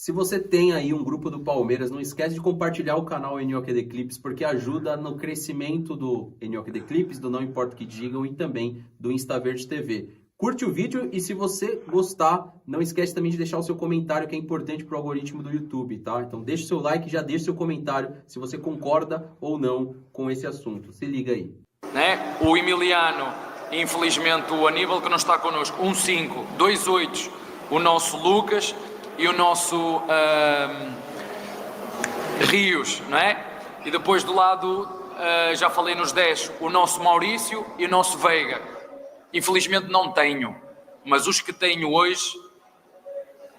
Se você tem aí um grupo do Palmeiras, não esquece de compartilhar o canal NOKD Clips, porque ajuda no crescimento do NOKD Clips, do Não Importa o que Digam e também do Instaverde TV. Curte o vídeo e se você gostar, não esquece também de deixar o seu comentário, que é importante para o algoritmo do YouTube, tá? Então deixa o seu like e já deixa o seu comentário se você concorda ou não com esse assunto. Se liga aí. Né? O Emiliano, infelizmente o Aníbal que não está connosco, 1-5, 2-8, o nosso Lucas e o nosso Rios, não é? E depois do lado, já falei nos 10, o nosso Maurício e o nosso Veiga. Infelizmente não tenho, mas os que tenho hoje,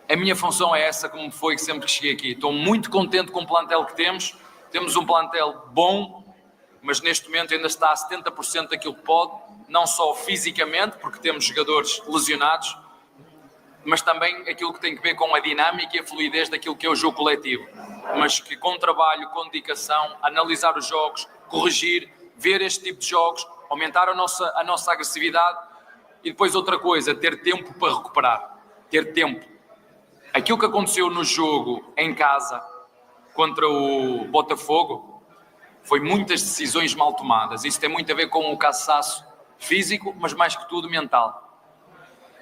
a minha função é essa, como foi sempre que cheguei aqui. Estou muito contente com o plantel que temos. Temos um plantel bom, mas neste momento ainda está a 70% daquilo que pode, não só fisicamente, porque temos jogadores lesionados, mas também aquilo que tem que ver com a dinâmica e a fluidez daquilo que é o jogo coletivo. Mas que com trabalho, com dedicação, analisar os jogos, corrigir, ver este tipo de jogos, aumentar a nossa agressividade e depois outra coisa, ter tempo para recuperar. Ter tempo. Aquilo que aconteceu no jogo em casa contra o Botafogo foi muitas decisões mal tomadas. Isso tem muito a ver com o cansaço físico, mas mais que tudo mental.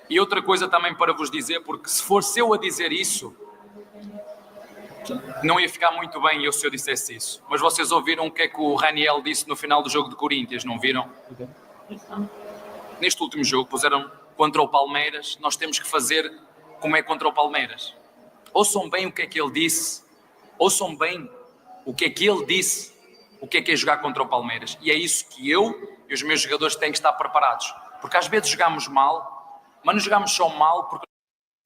E outra coisa também para vos dizer, porque se fosse eu a dizer isso, não ia ficar muito bem eu se eu dissesse isso. Mas vocês ouviram o que é que o Raniel disse no final do jogo de Corinthians, não viram? Neste último jogo, puseram contra o Palmeiras, nós temos que fazer como é contra o Palmeiras. Ouçam bem o que é que ele disse, ouçam bem o que é que ele disse, o que é jogar contra o Palmeiras. E é isso que eu e os meus jogadores têm que estar preparados. Porque às vezes jogamos mal, mas não jogamos só mal porque...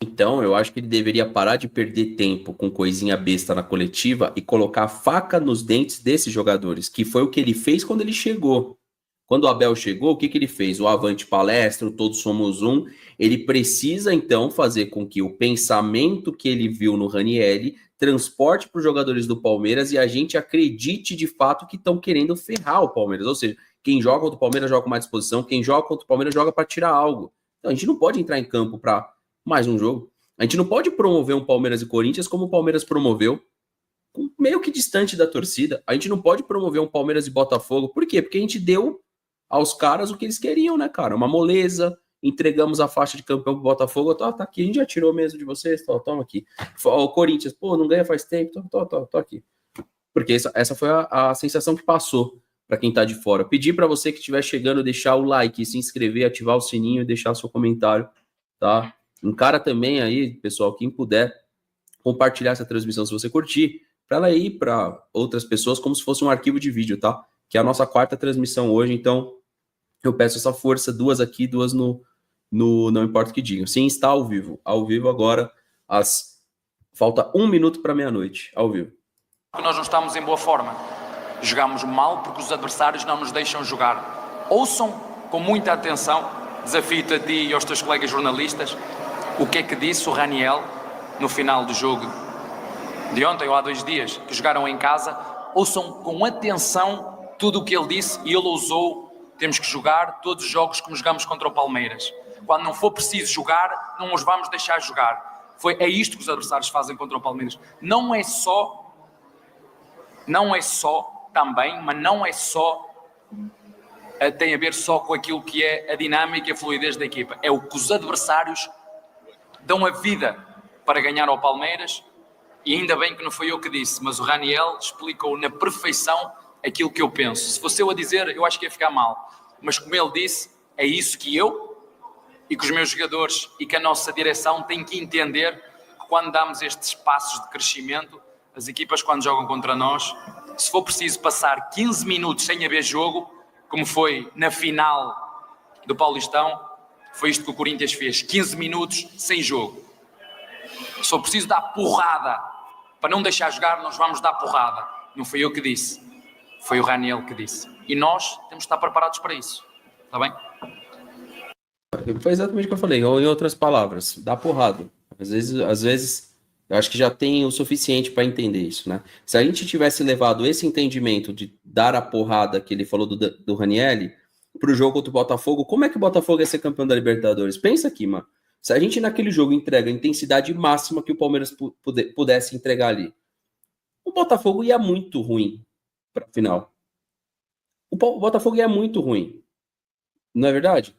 Então, eu acho que ele deveria parar de perder tempo com coisinha besta na coletiva e colocar a faca nos dentes desses jogadores, que foi o que ele fez quando ele chegou. Quando o Abel chegou, o que ele fez? O Avante Palestra, o Todos Somos Um. Ele precisa, então, fazer com que o pensamento que ele viu no Ranieri transporte para os jogadores do Palmeiras e a gente acredite de fato que estão querendo ferrar o Palmeiras. Ou seja, quem joga contra o Palmeiras joga com mais disposição, quem joga contra o Palmeiras joga para tirar algo. Então, a gente não pode entrar em campo para mais um jogo. A gente não pode promover um Palmeiras e Corinthians como o Palmeiras promoveu, meio que distante da torcida. A gente não pode promover um Palmeiras e Botafogo. Por quê? Porque a gente deu aos caras o que eles queriam, né, cara? Uma moleza, entregamos a faixa de campeão pro Botafogo, tá aqui, a gente já tirou mesmo de vocês, toma aqui. O Corinthians, pô, não ganha faz tempo, tô aqui. Porque essa foi a sensação que passou para quem tá de fora. Pedir para você que estiver chegando, deixar o like, se inscrever, ativar o sininho e deixar seu comentário, tá? Encara também aí, pessoal, quem puder compartilhar essa transmissão, se você curtir, para ela ir para outras pessoas como se fosse um arquivo de vídeo, tá? Que é a nossa quarta transmissão hoje, então eu peço essa força, 2 aqui, 2 no Não Importa o que Digam. Sim, está ao vivo agora, falta 1 minuto para meia-noite, ao vivo. Nós não estamos em boa forma, jogamos mal porque os adversários não nos deixam jogar. Ouçam com muita atenção, desafio-te a ti e aos teus colegas jornalistas, o que é que disse o Raniel no final do jogo de ontem ou há 2 dias, que jogaram em casa. Ouçam com atenção tudo o que ele disse e ele ousou: temos que jogar todos os jogos como jogamos contra o Palmeiras. Quando não for preciso jogar, não os vamos deixar jogar. É isto que os adversários fazem contra o Palmeiras. Não é só também, mas não é só, tem a ver só com aquilo que é a dinâmica e a fluidez da equipa. É o que os adversários dão a vida para ganhar ao Palmeiras, e ainda bem que não foi eu que disse, mas o Raniel explicou na perfeição aquilo que eu penso. Se fosse eu a dizer, eu acho que ia ficar mal. Mas como ele disse, é isso que eu e que os meus jogadores e que a nossa direção têm que entender, que quando damos estes passos de crescimento, as equipas quando jogam contra nós, se for preciso passar 15 minutos sem haver jogo, como foi na final do Paulistão, foi isto que o Corinthians fez, 15 minutos sem jogo. Se for preciso dar porrada para não deixar jogar, nós vamos dar porrada. Não foi eu que disse. Foi o Raniel que disse. E nós temos de estar preparados para isso. Está bem? Foi exatamente o que eu falei, ou em outras palavras, dá porrada. Às vezes, eu acho que já tem o suficiente para entender isso, né? Se a gente tivesse levado esse entendimento de dar a porrada que ele falou do Ranieri para o jogo contra o Botafogo, como é que o Botafogo ia ser campeão da Libertadores? Pensa aqui, mano. Se a gente naquele jogo entrega a intensidade máxima que o Palmeiras pudesse entregar ali, o Botafogo ia muito ruim para a final. O Botafogo ia muito ruim. Não é verdade?